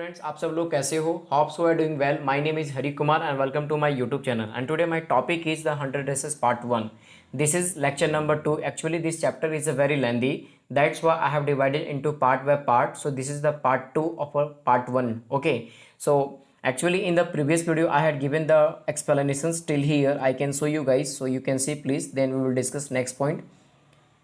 Friends, आप सब लोग कैसे हो? Hope so are doing well. My name is Hari Kumar and welcome to my YouTube channel and today my topic is the 100 races part 1. This is lecture number 2. Actually this chapter is a very lengthy, that's why I have divided into part by part. So this is the part 2 of a part 1. Okay, so actually in the previous video I had given the explanations till here. I can show you guys so you can see please, then we will discuss next point.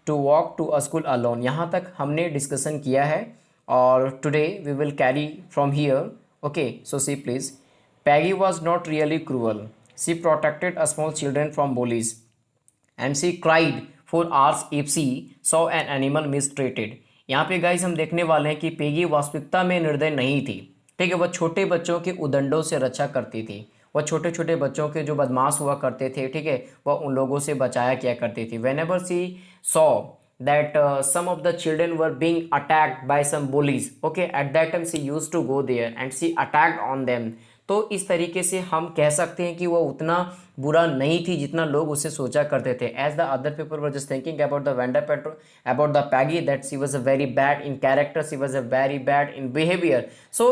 To walk to a school alone, यहाँ तक हमने discussion किया है और today we will carry from here. Okay, so she please. Peggy was not really cruel. She protected a small children from bullies and she cried for hours if she saw an animal mistreated. यहाँ पे guys हम देखने वाले हैं कि Peggy वास्तविकता में निर्दय नहीं थी. ठीक है, वह छोटे बच्चों के उदंडों से रक्षा करती थी. वह छोटे छोटे बच्चों के जो बदमाश हुआ करते थे, ठीक है, वह उन लोगों से बचाया किया करती थी. When ever she saw that some of the children were being attacked by some bullies, okay, at that time she used to go there and she attacked on them. तो इस तरीके से हम कह सकते हैं कि वो उतना बुरा नहीं थी जितना लोग उसे सोचा करते थे. As the other people were just thinking about the Wanda Petro, about the Peggy, that she was a very bad in character, she was a very bad in behaviour. So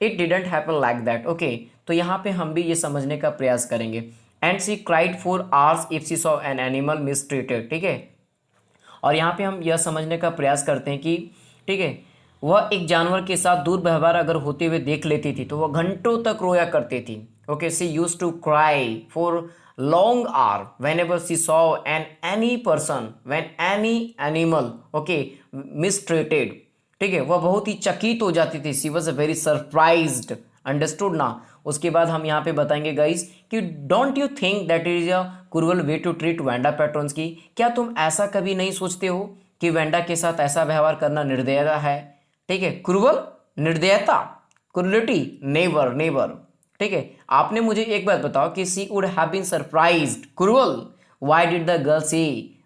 it didn't happen like that. Okay, तो यहाँ पे हम भी ये समझने का प्रयास करेंगे. And she cried for hours if she saw an animal mistreated. ठीक है, और यहाँ पे हम यह समझने का प्रयास करते हैं कि ठीक है, वह एक जानवर के साथ दुर्व्यवहार अगर होते हुए देख लेती थी तो वह घंटों तक रोया करती थी. Okay, she used to cry for long hour when ever she saw an any person when any animal okay mistreated. ठीक है, वह बहुत ही चकित हो जाती थी. She was a very surprised. Understood ना. उसके बाद हम यहाँ पे बताएंगे गाइस कि don't you think that is a cruel way to treat vendor patrons की. क्या तुम ऐसा कभी नहीं सोचते हो कि वेंडा के साथ ऐसा व्यवहार करना निर्दयता है? ठीक है, क्रूअल, निर्दयता, क्रूरलिटी, नेवर नेवर. ठीक है, आपने मुझे एक बात बताओ कि she would have been surprised, cruel. Why did the girl say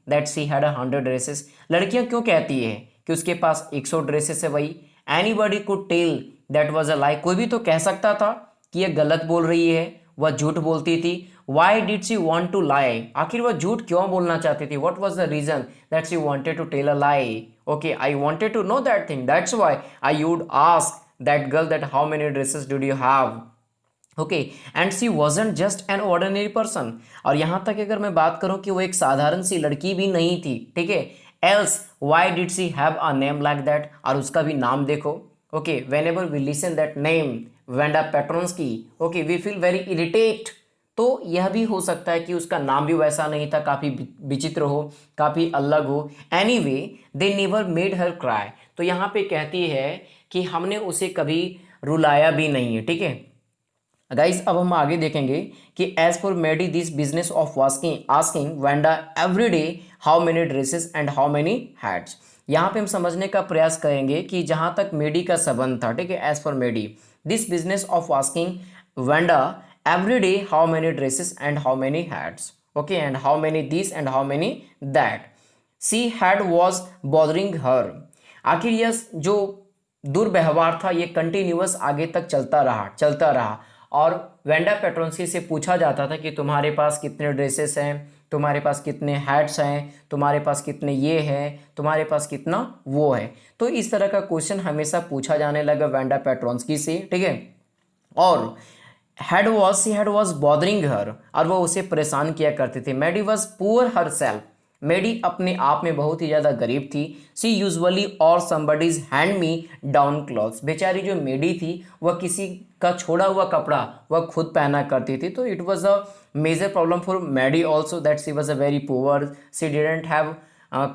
that she had 100 dresses? लड़कियां क्यों कहती है कि उसके पास 100 ड्रेसेस है? भाई anybody could tell that was a lie. कोई भी तो कह सकता था कि यह गलत बोल रही है, वह झूठ बोलती थी. Why did she want to lie? आखिर वह झूठ क्यों बोलना चाहती थी? What was the reason that she wanted to tell a lie? Okay, I wanted to know that thing, that's why I would ask that girl that how many dresses do you have. Okay, and she wasn't just an ordinary person. और यहाँ तक अगर मैं बात करूँ कि वो एक साधारण सी लड़की भी नहीं थी. ठीक है, else why did she have a name like that? और उसका भी नाम देखो. Okay, whenever we listen that name Wanda Petronski, okay, we feel very irritate. तो यह भी हो सकता है कि उसका नाम भी वैसा नहीं था, काफ़ी विचित्र हो, काफ़ी अलग हो. Anyway they never made her cry. तो यहाँ पे कहती है कि हमने उसे कभी रुलाया भी नहीं है. ठीक है गाइस, अब हम आगे देखेंगे कि as for Maddie this business of वास्किंग asking Wanda every day how many dresses and how many hats. यहाँ पे हम समझने का प्रयास करेंगे कि जहाँ तक मेडी का संबंध था, ठीक है, as for Maddie this business of वास्किंग Wanda every day how many dresses and how many hats, okay, and how many this and how many that she had was bothering her. आखिर यह जो दुर्व्यवहार था ये कंटिन्यूअस आगे तक चलता रहा और वेंडा पेट्रोन्स्की से पूछा जाता था कि तुम्हारे पास कितने ड्रेसेस हैं, तुम्हारे पास कितने हैट्स हैं, तुम्हारे पास कितने ये हैं, तुम्हारे पास कितना वो है. तो इस तरह का क्वेश्चन हमेशा पूछा जाने लगा वेंडा पेट्रोन्स्की से. ठीक है, और सी हैड वॉज बॉदरिंग हर, और वो उसे परेशान किया करते थे. मेडी वॉज पुअर हर सेल्फ. मेडी अपने आप में बहुत ही ज़्यादा गरीब थी. सी यूजली और somebody's hand me down clothes. बेचारी जो मेडी थी वह किसी का छोड़ा हुआ कपड़ा वह खुद पहना करती थी. तो it was a major problem for Maddie also that she was a very poor. She didn't have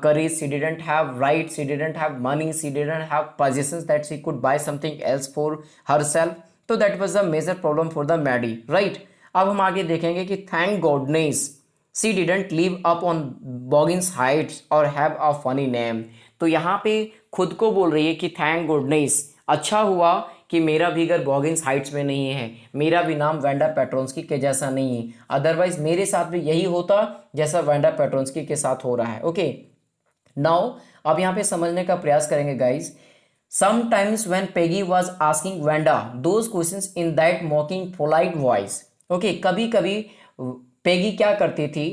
courage, she didn't have rights, she didn't have money, she didn't have possessions that she could buy something else for herself. तो that was the major problem for the Maddie, right. अब हम आगे देखेंगे कि thank goodness she didn't live up on Boggins Heights और have a funny name. तो यहाँ पे खुद को बोल रही है कि थैंक गॉडनेस, अच्छा हुआ कि मेरा भी घर बॉगिन्स हाइट्स में नहीं है, मेरा भी नाम वेंडा पेट्रोन्स्की के जैसा नहीं है, अदरवाइज मेरे साथ भी यही होता जैसा वेंडा पेट्रोन्स्की के साथ हो रहा है. ओके, नाउ अब यहाँ पे समझने का प्रयास करेंगे guys. Sometimes when Peggy was asking Wanda those questions in that mocking polite voice, okay, कभी कभी पेगी क्या करती थी,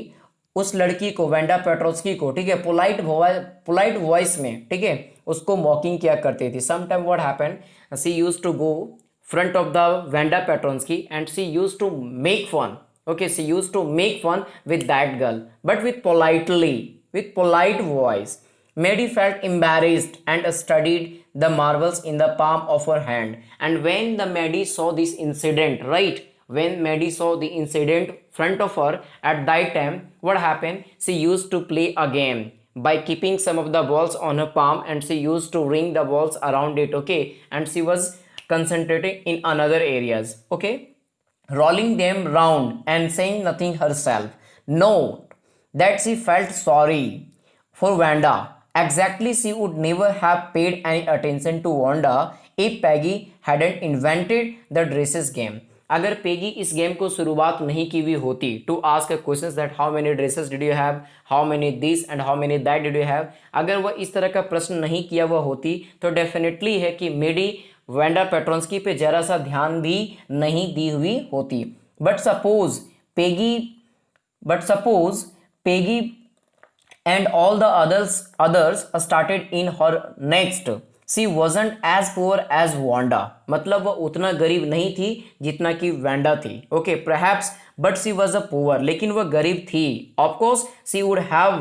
उस लड़की को वेंडा पेट्रोस्की को, ठीक है, पोलाइट वॉइस में, ठीक है, उसको मॉकिंग किया करती थी. Sometime what happened, she used to go front of the Vanda Petronsky and she used to make fun. Okay, she used to make fun with that girl, but with polite voice. Mary felt embarrassed and studied the marbles in the palm of her hand. And when the Maddie saw this incident, right? When Maddie saw the incident front of her at that time, what happened? She used to play a game by keeping some of the balls on her palm and she used to ring the balls around it. Okay, and she was concentrating in another areas. Okay, rolling them round and saying nothing herself. Note that she felt sorry for Wanda. Exactly, she would never have paid any attention to Wanda if Peggy hadn't invented the dresses game. अगर Peggy इस game को शुरुआत नहीं की हुई होती to ask questions that how many dresses did you have, how many this and how many that did you have, अगर वह इस तरह का प्रश्न नहीं किया हुआ होती तो डेफिनेटली है कि मेडी वेंडा पेट्रोन्स्की पे जरा सा ध्यान भी नहीं दी हुई होती. But suppose Peggy and all the others started in her next. She wasn't as poor as Wanda. मतलब वह उतना गरीब नहीं थी जितना कि वैंडा थी. Okay, perhaps, but she was a poor. लेकिन वह गरीब थी. Of course, she would have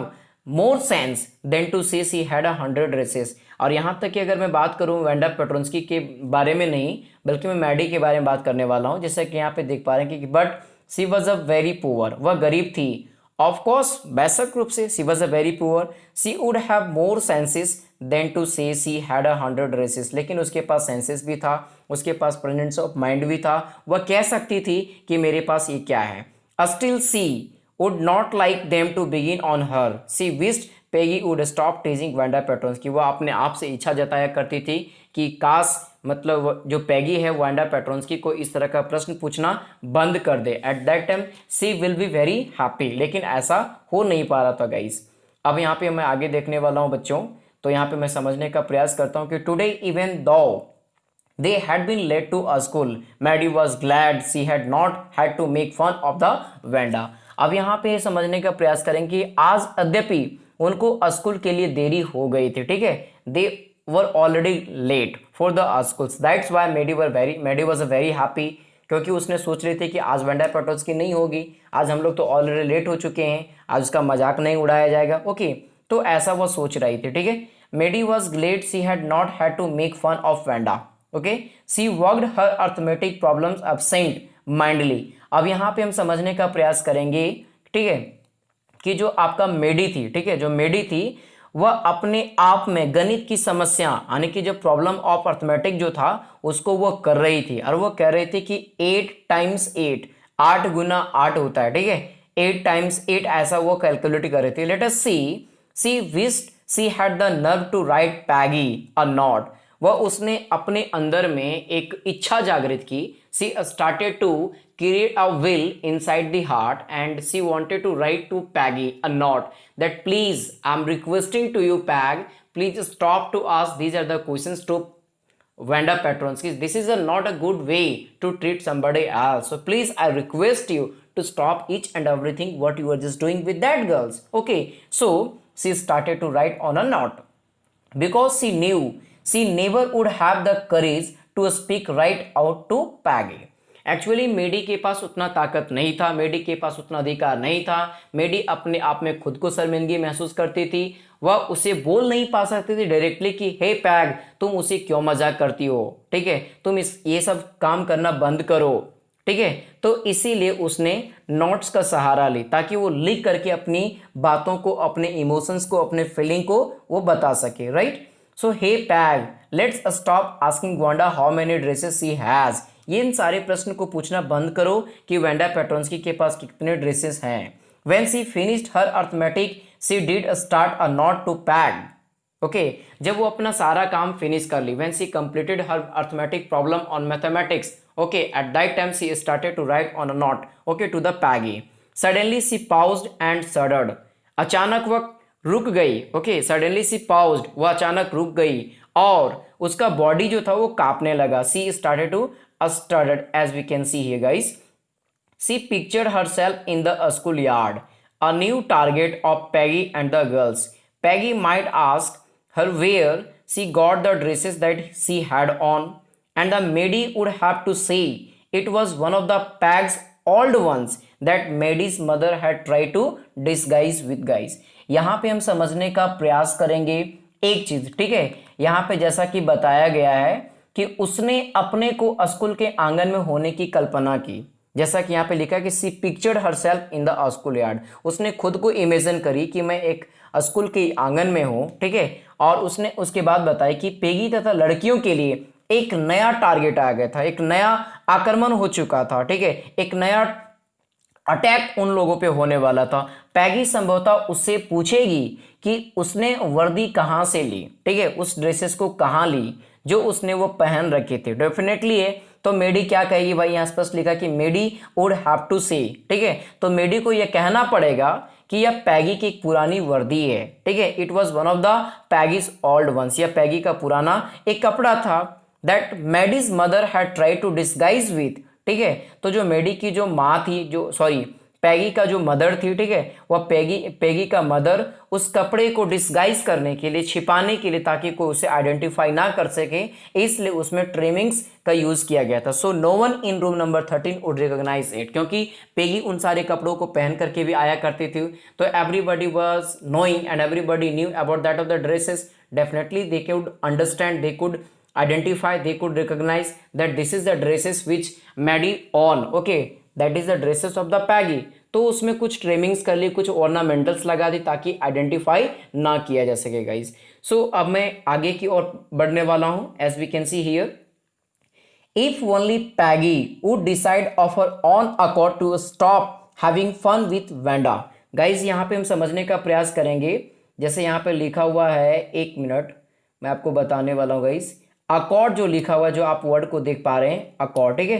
more sense than to say she had 100 dresses. और यहाँ तक कि अगर मैं बात करूँ वेंडा पेट्रोन्स्की के बारे में नहीं बल्कि मैं मैडी के बारे में बात करने वाला हूँ, जैसा कि यहाँ पे देख पा रहे हैं कि but she was a very poor. वह गरीब थी. Of course, बेशक रूप से she was a very poor. She would have more senses than to say she had 100 dresses. लेकिन उसके पास senses भी था, उसके पास presence of mind भी था. वह कह सकती थी कि मेरे पास ये क्या है. Still she would not like them to begin on her. She wished Peggy would stop teasing Wanda Petronsky. वह अपने आप से इच्छा जताया करती थी कि काश मतलब जो पैगी है वांडा पेट्रोन्स्की को इस तरह का प्रश्न पूछना बंद कर दे. At that time she will be very happy. लेकिन ऐसा हो नहीं पा रहा था गाइस. अब यहाँ पे मैं आगे देखने वाला हूँ बच्चों, तो यहाँ पे मैं समझने का प्रयास करता हूँ कि today even though they had been late to a school, Maddie was glad she had not had to make fun of the Wanda. अब यहाँ पे समझने का प्रयास करें कि आज अद्यपि उनको स्कूल के लिए देरी हो गई थी. ठीक है, they were already late for the schools. That's why Maddie was a very happy, क्योंकि उसने सोच रही थी कि आज वेंडा पेट्रोन्स्की नहीं होगी, आज हम लोग तो ऑलरेडी लेट हो चुके हैं, आज उसका मजाक नहीं उड़ाया जाएगा. ओके, तो ऐसा वो सोच रही थी. ठीक है, Maddie was glad she had not had to make fun of Wanda. Okay, she worked her arithmetic problems absentmindedly. अब यहाँ पे हम समझने का प्रयास करेंगे, ठीक है, कि जो आपका मेडी थी, ठीक है, जो मेडी थी वह अपने आप में गणित की समस्या यानी कि जो प्रॉब्लम ऑफ अर्थमेटिक जो था उसको वो कर रही थी. और वो कह रही थी कि 8 टाइम्स 8 8 गुना 8 होता है. ठीक है, 8 टाइम्स 8 ऐसा वो कैलकुलेट कर रही थी. Let us see wished she had the nerve to write Peggy a note. वह उसने अपने अंदर में एक इच्छा जागृत की. She started to create a will inside the heart and she wanted to write to Peggy a note that please, I'm requesting to you Peg, please stop to ask these are the questions to Wanda Petronsky. This is not a good way to treat somebody else, so please I request you to stop each and everything what you are just doing with that girls. Okay, so she started to write on a note because she knew she never would have the courage to speak right out to Peggy. Actually Maddie के पास उतना ताकत नहीं था, मेडी के पास उतना अधिकार नहीं था. मेडी अपने आप में खुद को शर्मिंदगी महसूस करती थी. वह उसे बोल नहीं पा सकती थी डायरेक्टली कि हे पैग तुम उसे क्यों मजाक करती हो. ठीक है, तुम ये सब काम करना बंद करो. ठीक है, तो इसीलिए उसने नोट्स का सहारा ली ताकि वो लिख करके अपनी बातों को, अपने इमोशंस को, अपने फीलिंग को वो बता सके. Right, so hey Peg let's stop asking Wanda how many dresses she has. ये इन सारे प्रश्न को पूछना बंद करो कि वेंडा पेट्रोन्स्की के पास कितने ड्रेसेस हैं. When she finished her arithmetic she did start a note to Peg. Okay, जब वो अपना सारा काम फिनिश कर ली, when she completed her arithmetic problem on mathematics, okay, at that time she started to write on a note, okay, to the Peggy. Suddenly she paused and shuddered. अचानक वह रुक गई. ओके, सडनली सी पाउज्ड, वह अचानक रुक गई और उसका बॉडी जो था वो कांपने लगा. She started to stuttered, as we can see here guys. She pictured herself in the school yard, a new target of Peggy and the girls. Peggy might ask her where she got the dresses that she had on, and the maid would have to say it was one of the Peg's old ones that Maddie's mother had tried to disguise with guys। यहाँ पे हम समझने का प्रयास करेंगे एक चीज, ठीक है। यहाँ पे जैसा कि बताया गया है कि उसने अपने को स्कूल के आंगन में होने की कल्पना की, जैसा कि यहाँ पे लिखा कि she pictured herself in the school yard. उसने खुद को इमेजिन करी कि मैं एक स्कूल के आंगन में हूँ, ठीक है। और उसने उसके बाद बताया कि पेगी तथा लड़कियों के लिए एक नया टारगेट आ गया था, एक नया आक्रमण हो चुका था, ठीक है। एक नया अटैक उन लोगों पे होने वाला था। पैगी संभवतः उससे पूछेगी कि उसने वर्दी कहाँ से ली, ठीक है, उस ड्रेसेस को कहाँ ली जो उसने वो पहन रखे थे। डेफिनेटली है, तो मेडी क्या कहेगी भाई, यहाँ स्पष्ट लिखा कि मेडी वुड हैव टू से, ठीक है। तो मेडी को यह कहना पड़ेगा कि यह पैगी की एक पुरानी वर्दी है, ठीक है। It was one of the Peggy's old ones, यह पैगी का पुराना एक कपड़ा था that Maddie's mother had try to disguise with, ठीक है। तो जो मेडी की जो माँ थी, जो सॉरी पैगी का जो मदर थी, ठीक है, वह पैगी का मदर उस कपड़े को डिस्गाइज करने के लिए, छिपाने के लिए, ताकि कोई उसे आइडेंटिफाई ना कर सके, इसलिए उसमें ट्रिमिंग्स का यूज किया गया था। So no one in room number 13 would recognise it, क्योंकि पैगी उन सारे कपड़ों को पहन करके भी आया करती थी। तो everybody was knowing and everybody knew about that of the dresses. Definitely they could understand, they could identify, they could recognize that this is the dresses which Maddie on, okay, that is the dresses of the Peggy। तो उसमें कुछ trimmings कर ली, कुछ ornamentals लगा दी ताकि identify ना किया जा सके गाइज। सो अब मैं आगे की ओर बढ़ने वाला हूं। As we can see here, if only Peggy would decide of her own accord to stop having fun with Wanda. Guys यहाँ पे हम समझने का प्रयास करेंगे, जैसे यहाँ पे लिखा हुआ है, एक मिनट मैं आपको बताने वाला हूँ गाइज। अकॉर्ड जो लिखा हुआ है, जो आप वर्ड को देख पा रहे हैं, अकॉर्ड, ठीक है।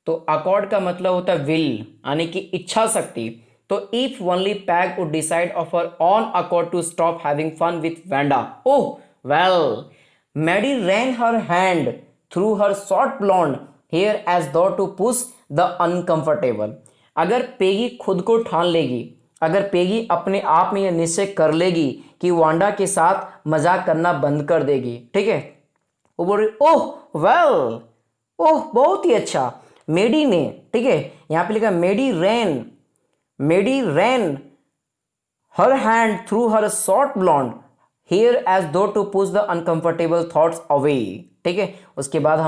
तो अकॉर्ड का मतलब होता है विल, यानी कि इच्छा शक्ति। तो if only Peg would decide of her own accord to stop having fun with Wanda, oh well, Maddie ran her hand through her short blonde hair as though to push the uncomfortable. अगर Peggy खुद को ठान लेगी, अगर Peggy अपने आप में यह निश्चय कर लेगी कि वांडा के साथ मजाक करना बंद कर देगी, ठीक है, वो बोल रही ओह वेल, ओह बहुत ही अच्छा, मेडी ने, ठीक है, यहां पे लिखा Maddie ran her hand through her short blonde hair as though to push the uncomfortable thoughts away, ठीक है। उसके बाद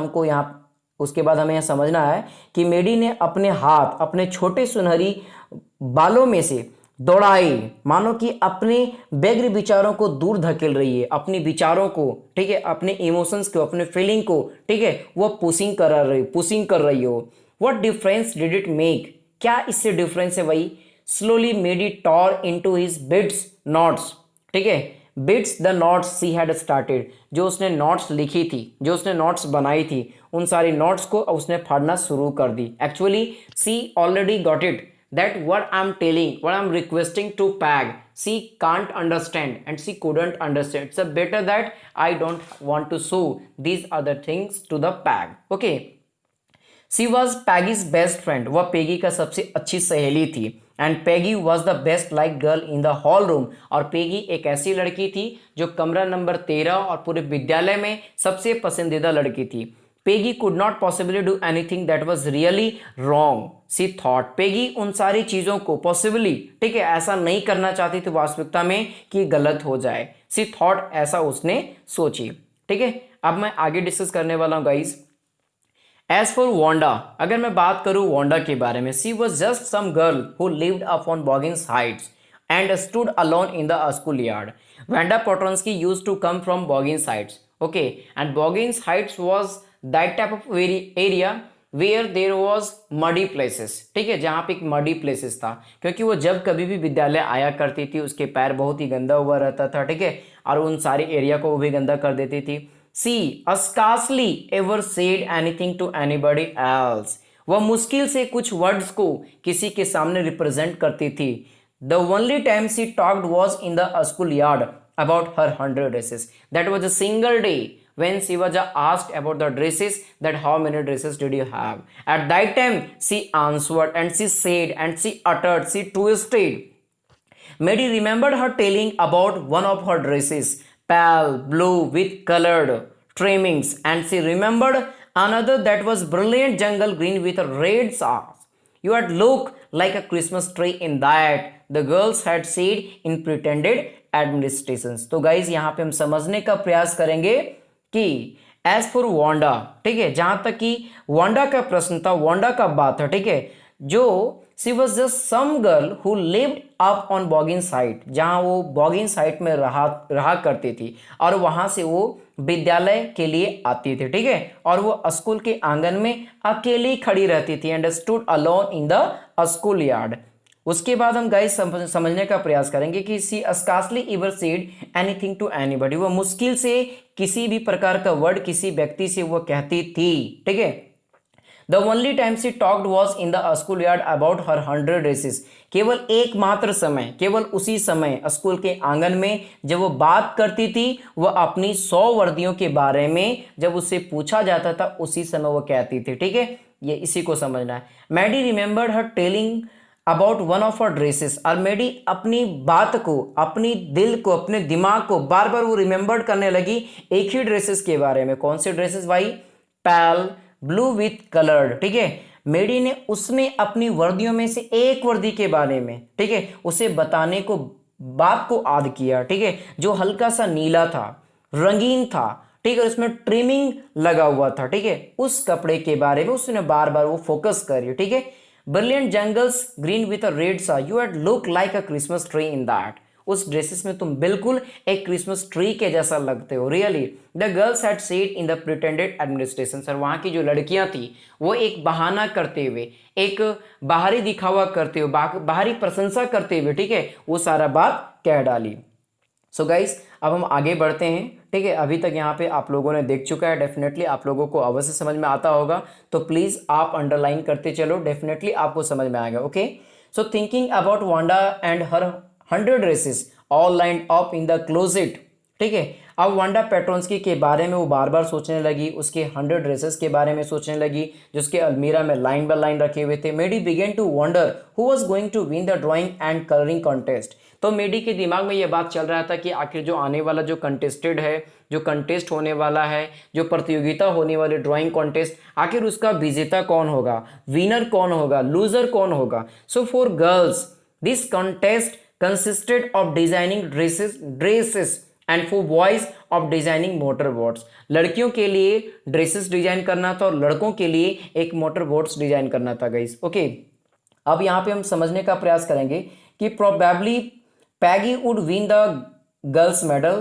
हमें यह समझना है कि मेडी ने अपने हाथ अपने छोटे सुनहरी बालों में से दौड़ाई, मानो कि अपने व्यग्र विचारों को दूर धकेल रही है, अपने विचारों को, ठीक है, अपने इमोशंस को, अपने फीलिंग को, ठीक है, वो पुशिंग कर रही हो। What difference did it make, क्या इससे डिफरेंस है वही। Slowly made it tore into his bits knots, ठीक है, bits the knots she had started, जो उसने नॉट्स लिखी थी, जो उसने नॉट्स बनाई थी, उन सारी नॉट्स को उसने फाड़ना शुरू कर दी। Actually she already got it that what I'm telling, what I'm requesting to Peg, she can't understand and she couldn't understand. It's better that I don't want to show these other things to the Peg, okay। She was Peggy's best friend, वह Peggy का सबसे अच्छी सहेली थी। And Peggy was the best like girl in the hall room, और Peggy एक ऐसी लड़की थी जो कमरा नंबर 13 और पूरे विद्यालय में सबसे पसंदीदा लड़की थी। Peggy could not possibly do anything that was really wrong she thought. पेगी उन सारी चीज़ों को पॉसिबली, ठीक है, ऐसा नहीं करना चाहती थी वास्तविकता में कि गलत हो जाए। सी थॉट, ऐसा उसने सोची, ठीक है। अब मैं आगे डिस्कस करने वाला हूँ गाइज। एज फॉर वांडा, अगर मैं बात करूँ वांडा के बारे में, she was just some girl who lived up on Boggins Heights and stood alone in the schoolyard. Vanda Potronsky used to come from Boggins Heights. Okay, and Boggins Heights was that type of area where there was muddy places. ठीक है, जहाँ पे एक muddy places था, क्योंकि वो जब कभी भी विद्यालय आया करती थी उसके पैर बहुत ही गंदा हुआ रहता था, ठीक है, और उन सारे एरिया को वो भी गंदा कर देती थी। She scarcely ever said anything to anybody else. वह मुश्किल से कुछ वर्ड्स को किसी के सामने रिप्रेजेंट करती थी। The only time she talked was in the schoolyard about her 100 dresses. That was a single day when she was asked about the dresses, that how many dresses did you have. At that time she answered and she said and she uttered, she twisted. Mary remembered her telling about one of her dresses, pale blue with colored trimmings, and she remembered another that was brilliant jungle green with a red stars. You had looked like a Christmas tree in that, the girls had said in pretended administrations. तो guys यहाँ पे हम समझने का प्रयास करेंगे कि as for Wanda, ठीक है, जहां तक कि वांडा का प्रश्न था, वांडा का बात था, ठीक है, जो she was just some girl who lived up on Boggins site, जहां वो बॉगिंग साइट में रहा करती थी और वहां से वो विद्यालय के लिए आती थी, ठीक है, और वो स्कूल के आंगन में अकेली खड़ी रहती थी and stood alone in the school yard. उसके बाद हम गाइस समझने का प्रयास करेंगे कि she scarcely ever said anything to anybody, वो मुश्किल से किसी भी प्रकार का वर्ड किसी व्यक्ति से वो कहती थी, ठीक है। The only time she talked was in the school yard about her 100 dresses, केवल एकमात्र समय, केवल उसी समय स्कूल के आंगन में जब वो बात करती थी, वह अपनी 100 वर्दियों के बारे में जब उससे पूछा जाता था उसी समय वो कहती थी, ठीक है, ये इसी को समझना है। Maddie remembered her telling about one of her dresses, और मैडी अपनी बात को, अपनी दिल को, अपने दिमाग को बार बार वो रिमेंबर करने लगी एक ही ड्रेसेस के बारे में। कौन से ड्रेसेस भाई? पैल ब्लू विथ कलर्ड, ठीक है। मेडी ने उसने अपनी वर्दियों में से एक वर्दी के बारे में, ठीक है, उसे बताने को बात को याद किया, ठीक है, जो हल्का सा नीला था, रंगीन था, ठीक है, उसमें ट्रिमिंग लगा हुआ था, ठीक है, उस कपड़े के बारे में उसने बार बार वो फोकस करी, ठीक है। Brilliant jungles green with a red sash, you had look like a Christmas tree in that, उस ड्रेसेस में तुम बिल्कुल एक क्रिसमस ट्री के जैसा लगते हो, really. The girls had said in the pretended administration, sir वहाँ की जो लड़कियां थी वो एक बहाना करते हुए, एक बाहरी दिखावा करते हुए, बाहरी प्रशंसा करते हुए, ठीक है, वो सारा बात कह डाली। सो गाइस अब हम आगे बढ़ते हैं, ठीक है। अभी तक यहाँ पे आप लोगों ने देख चुका है, डेफिनेटली आप लोगों को अवश्य समझ में आता होगा, तो प्लीज़ आप अंडरलाइन करते चलो, डेफिनेटली आपको समझ में आएगा, okay. So thinking about Wanda and her 100 dresses all lined up in the closet, ठीक है। अब वांडा पेट्रोन्स्की के बारे में वो बार बार सोचने लगी, उसके 100 ड्रेसेस के बारे में सोचने लगी जो उसके अलमीरा में लाइन बाय लाइन रखे हुए थे। Maddie began to wonder who was going to win the drawing and colouring contest, तो मेडी के दिमाग में ये बात चल रहा था कि आखिर जो आने वाला जो कंटेस्टेड है, जो कंटेस्ट होने वाला है, जो प्रतियोगिता होने वाली ड्राइंग कॉन्टेस्ट, आखिर उसका विजेता कौन होगा, विनर कौन होगा, लूजर कौन होगा। So for girls this contest consisted of designing dresses and for boys of designing motorboats, लड़कियों के लिए ड्रेसेस डिजाइन करना था और लड़कों के लिए एक मोटरबोट्स डिजाइन करना था गाइस, ओके। अब यहाँ पे हम समझने का प्रयास करेंगे कि probably Peggy would win the girls medal,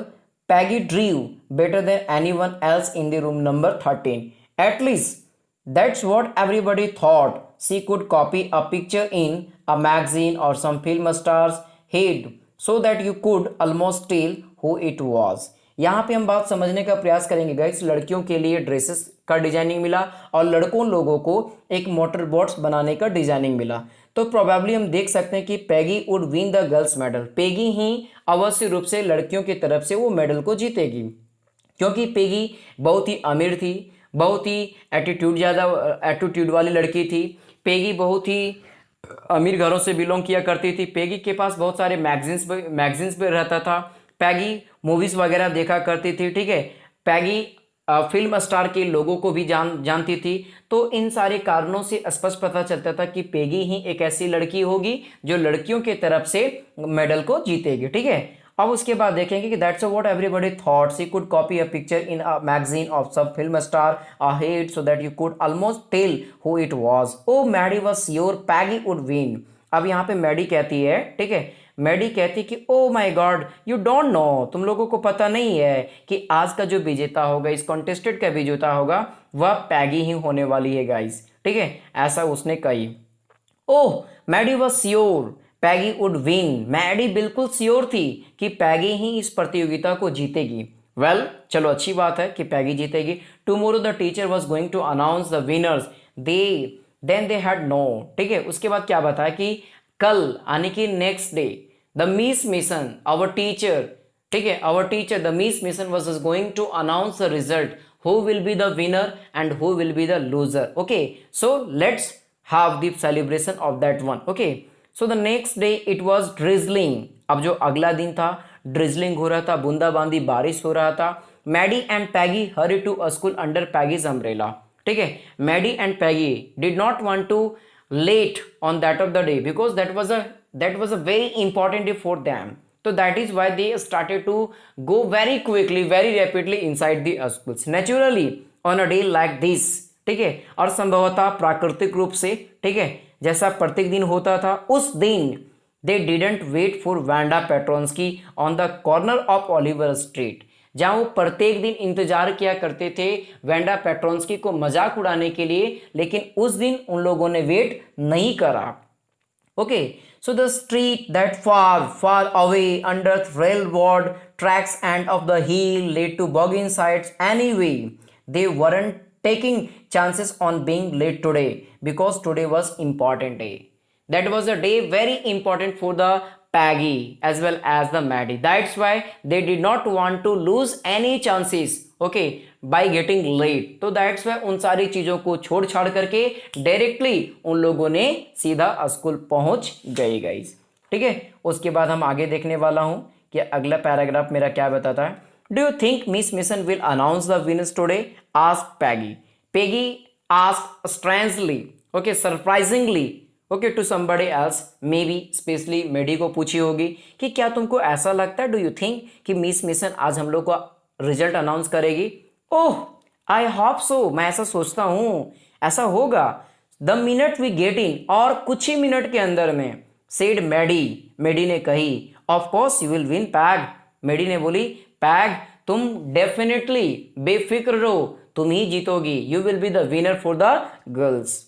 Peggy ड्रीव better than anyone else in the room number 13, at least that's what everybody thought. She could copy a picture in a magazine or some film star's head so that you could almost tell who it was. यहाँ पे हम बात समझने का प्रयास करेंगे guys, लड़कियों के लिए ड्रेसेस का डिजाइनिंग मिला और लड़कों लोगों को एक मोटर बोट्स बनाने का डिजाइनिंग मिला। तो प्रोबेबली हम देख सकते हैं कि Peggy would win the girls medal, Peggy ही अवश्य रूप से लड़कियों की तरफ से वो मेडल को जीतेगी, क्योंकि पेगी बहुत ही अमीर थी, बहुत ही एटीट्यूड वाली लड़की थी। पेगी बहुत ही अमीर घरों से बिलोंग किया करती थी। पेगी के पास बहुत सारे मैगजीन्स पे रहता था। पैगी मूवीज़ वगैरह देखा करती थी, ठीक है। पैगी फिल्म स्टार के लोगों को भी जानती थी। तो इन सारे कारणों से स्पष्ट पता चलता था कि पेगी ही एक ऐसी लड़की होगी जो लड़कियों के तरफ से मेडल को जीतेगी, ठीक है। अब उसके बाद देखेंगे कि that's what everybody thought, she could copy a picture in a magazine of some film star ahead so that you could almost tell who it was. Oh Maddie was sure Peggy would win. अब यहाँ पे Maddie कहती है, ठीक है, Maddie कहती कि oh my God you don't know, तुम लोगों को पता नहीं है कि आज का जो विजेता होगा, इस कॉन्टेस्टेड का विजेता होगा, वह पैगी ही होने वाली है गाइस, ठीक है, ऐसा उसने कही। Oh Maddie was sure Peggy would win, Maddie बिल्कुल श्योर थी कि पैगी ही इस प्रतियोगिता को जीतेगी। वेल चलो अच्छी बात है कि पैगी जीतेगी। Tomorrow the teacher was going to announce the winners, then they had no, ठीक है। उसके बाद क्या बताया कि कल यानी कि next day the Miss Mason our teacher, ठीक है, our teacher the Miss Mason was going to announce the result, who will be the winner and who will be the loser, okay. So let's have the celebration of that one, okay. So the next day it was drizzling, अब जो अगला दिन था drizzling हो रहा था, बूंदाबांदी बारिश हो रहा था। Maddie and Peggy hurry to school under Peggy's umbrella, ठीक है, Maddie and Peggy did not want to late on that of the day because that was a very important day for them. तो that is why they started to go very quickly very rapidly inside the schools naturally on a day like this. ठीक है, और संभवतः प्राकृतिक रूप से, ठीक है, जैसा प्रत्येक दिन होता था उस दिन they didn't wait for Wanda Petronski on the corner of Oliver Street, जहां वो प्रत्येक दिन इंतजार किया करते थे वांडा पेट्रोन्स्की को मजाक उड़ाने के लिए, लेकिन उस दिन उन लोगों ने वेट नहीं करा. Okay, so the street that far away under railroad tracks and of the hill led to Boggin sites anyway. They weren't taking chances on being late today because today was important day. That was a day very important for the Peggy as well as the Maddie. That's why they did not want to lose any chances. Okay, by getting late. तो that's why उन सारी चीजों को छोड़ छाड़ करके directly उन लोगों ने सीधा स्कूल पहुंच गए गाइस. ठीक है, उसके बाद हम आगे देखने वाला हूं कि अगला पैराग्राफ मेरा क्या बताता है. Do you think Miss Mission will announce the winners today, asked Peggy. Peggy asked strangely, okay, surprisingly, okay, to somebody else, maybe specially Maddie को पूछी होगी कि क्या तुमको ऐसा लगता है, डू यू थिंक कि मिस मिशन आज हम लोग को रिजल्ट अनाउंस करेगी. ओह, आई होप सो, मैं ऐसा सोचता हूं, ऐसा होगा. The minute we get in, और कुछ ही मिनट के अंदर में, सेड मैडी, मैडी ने कही. Of course you will win Peg, Maddie ने बोली, पैग तुम डेफिनेटली बेफिक्र रहो, तुम ही जीतोगी, you will be the winner for the girls.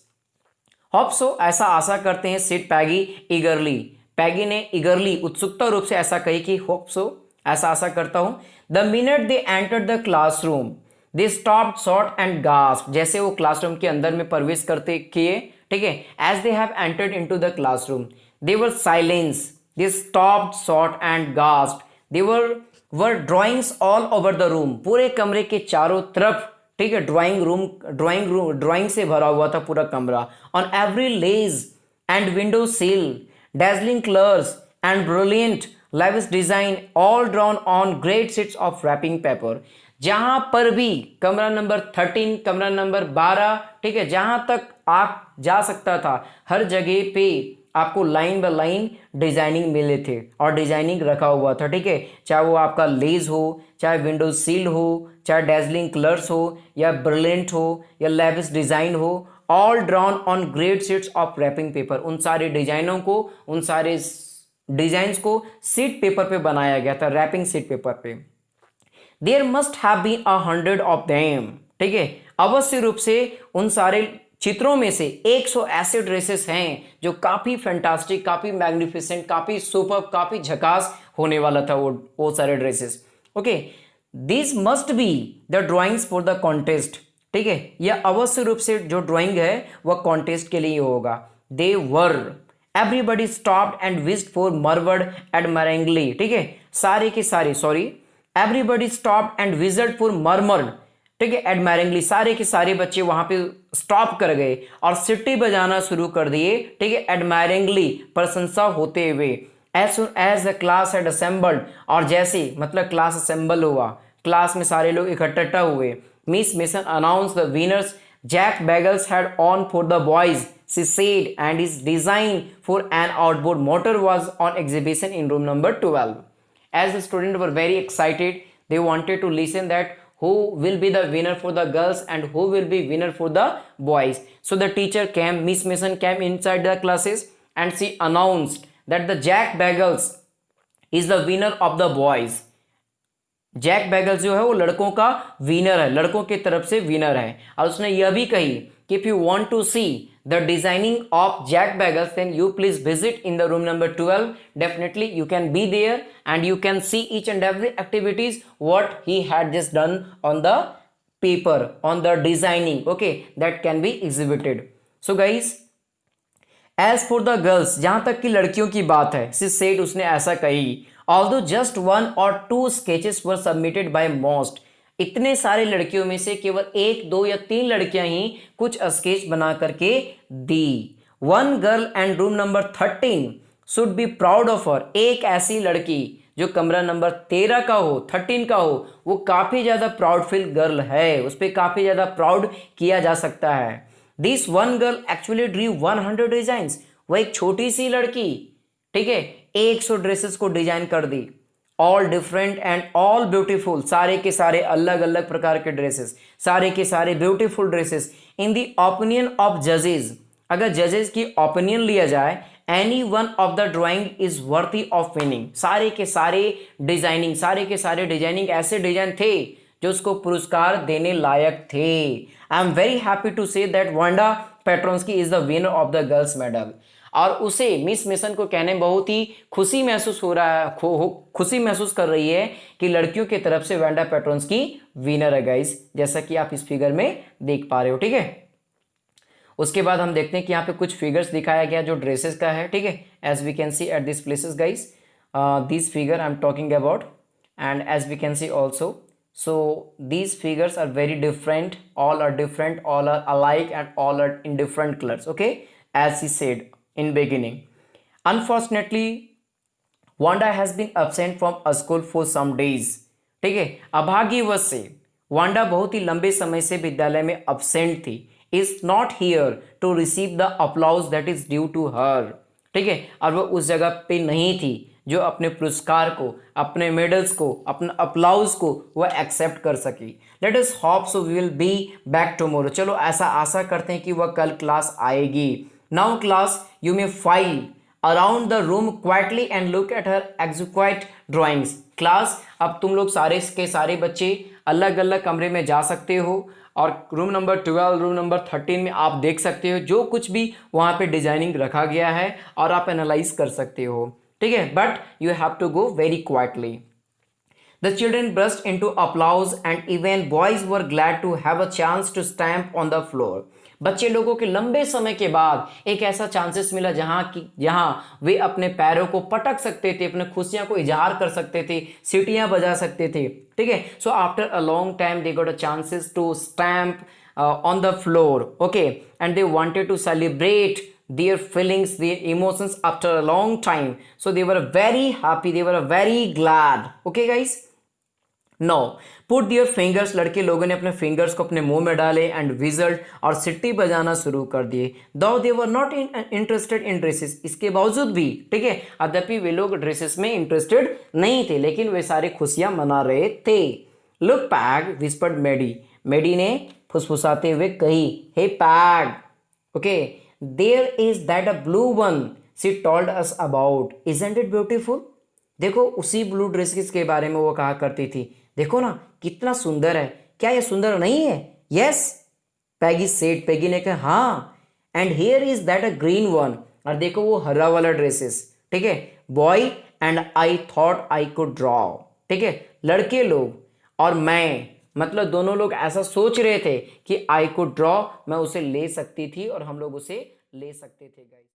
Hope so, ऐसा आशा करते हैं, सेड पैगी ईगरली. पैगी ने ईगरली उत्सुकता रूप से ऐसा कही कि होप सो, ऐसा आशा करता हूं. The minute they entered the classroom they stopped short and gasped. जैसे वो क्लासरूम के अंदर में प्रवेश करते किए, ठीक है, as they have entered into the classroom they were silence, they stopped short and gasped. They were drawings all over the room. पूरे कमरे के चारों तरफ, ठीक है, ड्राइंग से भरा हुआ था पूरा कमरा. On every ledge and window sill dazzling colors and brilliant lavish design all drawn on great sheets of wrapping paper. जहां पर भी कमरा नंबर 13, कमरा नंबर 12, ठीक है, जहां तक आप जा सकता था हर जगह पे आपको लाइन बाय लाइन डिजाइनिंग मिले थे और डिजाइनिंग रखा हुआ था. ठीक है, चाहे वो आपका लेज हो, चाहे विंडो सील हो, चाहे डेजलिंग कलर्स हो, या ब्रिलियंट हो, या लेविश डिजाइन हो, all drawn on great sheets of wrapping paper. उन सारे डिजाइनों को, उन सारे डिजाइन्स को सीट पेपर पे बनाया गया था, रैपिंग सीट पेपर पे. There must have been 100 of them. ठीक है, अवश्य रूप से उन सारे चित्रों में से 100 ऐसे ड्रेसेस हैं जो काफी फैंटास्टिक, काफी मैग्निफिसेंट, काफी सुपर, काफी झकास होने वाला था वो सारे dresses. Okay, this must be the drawings for the contest. ठीक है, यह अवश्य रूप से जो ड्राइंग है वह कॉन्टेस्ट के लिए होगा. They were, everybody stopped and whistled for murmured admiringly. ठीक है, सारे के सारे, sorry, everybody stopped and visit for murmured. ठीक है, एडमायरिंगली, सारे के सारे बच्चे वहां पे स्टॉप कर गए और सिटी बजाना शुरू कर दिए. ठीक है, एडमायरिंगली, प्रशंसा होते हुए. As soon as the class had assembled, और जैसे मतलब क्लास असेंबल हुआ, क्लास में सारे लोग इकट्ठा हुए, Miss Mason announced the winners. Jack Bagels had on for the boys, she said, and his design for an outboard motor was on exhibition in room number 12. As the students were very excited, they wanted to listen that who will be the winner for the girls and who will be winner for the boys. So the teacher came, Miss Mason came inside the classes and she announced that the Jack Bagels is the winner of the boys. Jack Beggles जो है वो लड़कों का winner है, लड़कों की तरफ से विनर है. और उसने यह भी कही कि if you want to see the designing of Jack Beggles then you please visit in the room number 12. Definitely you can be there and you can see each and every activities what he had just done on the paper, on the designing. Okay, that can be exhibited. So guys, as for the girls, जहां तक की लड़कियों की बात है, she said, उसने ऐसा कही, although just 1 or 2 sketches were submitted by most. इतने सारे लड़कियों में से केवल 1, 2 या 3 लड़कियां ही कुछ स्केच बना करके दी. One girl and room number 13 should be proud of her. एक ऐसी लड़की जो कमरा नंबर 13 का हो, 13 का हो, वो काफ़ी ज़्यादा प्राउड फील गर्ल है, उस पर काफ़ी ज़्यादा प्राउड किया जा सकता है। This one girl actually ड्रीव 100 designs, वह एक छोटी सी लड़की, ठीक है, 100 ड्रेसेस को डिजाइन कर दी, all different and all beautiful, सारे के सारे अलग अलग प्रकार के ड्रेसेस, सारे के सारे beautiful dresses. In the opinion of जजेस, अगर जजेस की ओपिनियन लिया जाए, any one of the drawing is worthy of winning, सारे के सारे डिजाइनिंग, सारे के सारे डिजाइनिंग ऐसे डिजाइन थे जो उसको पुरस्कार देने लायक थे। I am very happy to say that Wanda Petronski is the winner of the girls medal. और उसे मिस मेसन को कहने में बहुत ही खुशी महसूस हो रहा है, खुशी महसूस कर रही है कि लड़कियों की तरफ से वांडा पेट्रोन्स्की विनर है गाइस, जैसा कि आप इस फिगर में देख पा रहे हो, ठीक है। उसके बाद हम देखते हैं कि यहाँ पे कुछ फिगर्स दिखाया गया जो ड्रेसेस का है, ठीक है। As we can see at this places guys, this figure I am talking about, and as we can see also, so these figures are very different, all are different, all are alike, and all are in different colors, okay, as he said in beginning. Unfortunately Wanda has been absent from a school for some days, ठीक है। अभाग्यवश से Wanda बहुत ही लंबे समय से विद्यालय में absent थी, is not here to receive the applause that is due to her, ठीक है। और वो उस जगह पे नहीं थी जो अपने पुरस्कार को, अपने मेडल्स को, अपने अप्लाउज को वह एक्सेप्ट कर सकी। Let us hope so we will be back tomorrow, चलो ऐसा आशा करते हैं कि वह कल क्लास आएगी। Now class you may file around the room quietly and look at her exquisite drawings. Class अब तुम लोग सारे के सारे बच्चे अलग अलग कमरे में जा सकते हो और रूम नंबर 12, रूम नंबर 13 में आप देख सकते हो जो कुछ भी वहाँ पे डिजाइनिंग रखा गया है और आप एनालाइज कर सकते हो, ठीक है। But you have to go very quietly. The children burst into applause and even boys were glad to have a chance to stamp on the floor. बच्चे लोगों के लंबे समय के बाद एक ऐसा चांसेस मिला जहां वे अपने पैरों को पटक सकते थे, अपने खुशियां को इजहार कर सकते थे, सीटियां बजा सकते थे, ठीक है। So after a long time they got a chances to stamp on the floor, okay, and they wanted to celebrate their feelings, their emotions after a long time, so they were very happy, they were very glad, okay guys. Now put their fingers, लड़के लोगों ने अपने fingers को अपने मुंह में डाले and विजल्ड और सिट्टी बजाना शुरू कर दिए। Though they were not interested in dresses, इसके बावजूद भी, ठीक है, अद्यपि वे लोग ड्रेसेस में इंटरेस्टेड नहीं थे, लेकिन वे सारे खुशियां मना रहे थे। Look Pag, whispered Maddie, मेडी ने फुसफुसाते हुए कही, hey Peg, okay, there is that a blue one she told us about, isn't it beautiful. देखो उसी ब्लू ड्रेस के बारे में वो कहा करती थी, देखो ना कितना सुंदर है, क्या ये सुंदर नहीं है? यस पैगी सेड, पैगी ने कहा हाँ, and here is that a green one, और देखो वो हरा वाला ड्रेसेस, ठीक है। Boy and I thought I could draw, ठीक है, लड़के लोग और मैं, मतलब दोनों लोग ऐसा सोच रहे थे कि आई कुड ड्रॉ, मैं उसे ले सकती थी और हम लोग उसे ले सकते थे गाइस।